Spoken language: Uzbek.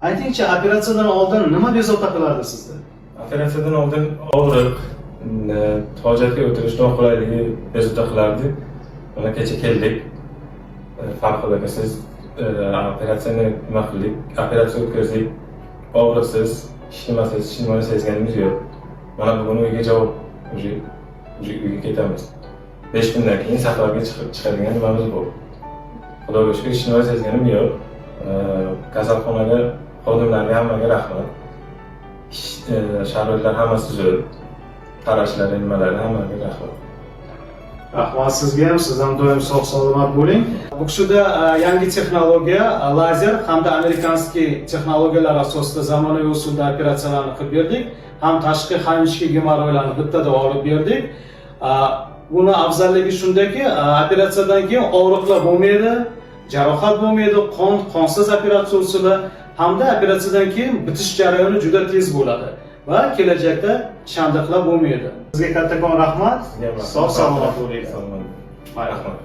Aytingchi, operatsiyadan oldin nima bezovta qilardi sizda? Operatsiyadan oldin og'riq, hojatga o'tirish noqulayligi bezovta qilardi. Mana kecha keldik. Farqi aka siz operatsiyani nima qildik? Operatsiya o'tkazdik. Og'riqsiz, hech nimani sezganimiz yo'q. Mana bugun uyga javob uyga ketamiz. 5 kundan keyin safarga chiqadigan nimamiz bor. Xudoga shukr, hech nima sezganim yo'q. Kasalxonaga xodimlarga hammaga rahmat. Sharoitlar hammasi zo'r. Qarashlari, nimalari hammaga rahmat. Rahmat sizga ham, siz ham doim sog' salomat bo'ling. Bu kishida yangi texnologiya, lazer hamda amerikanskiy texnologiyalar asosida zamonaviy usulda operatsiyalarni qilib berdik. Ham tashqi ham ichki gemorroylarni bittada olib berdik. Buni afzalligi shundaki, operatsiyadan keyin og'riqlar bo'lmaydi, jarohat bo'lmaydi, qonsiz operatsiya usuli hamda operatsiyadan keyin bitish jarayoni juda tez bo'ladi va kelajakda chandiqlar bo'lmaydi. Sizga kattakon rahmat. Sog' salomat bo'ling. Rahmat.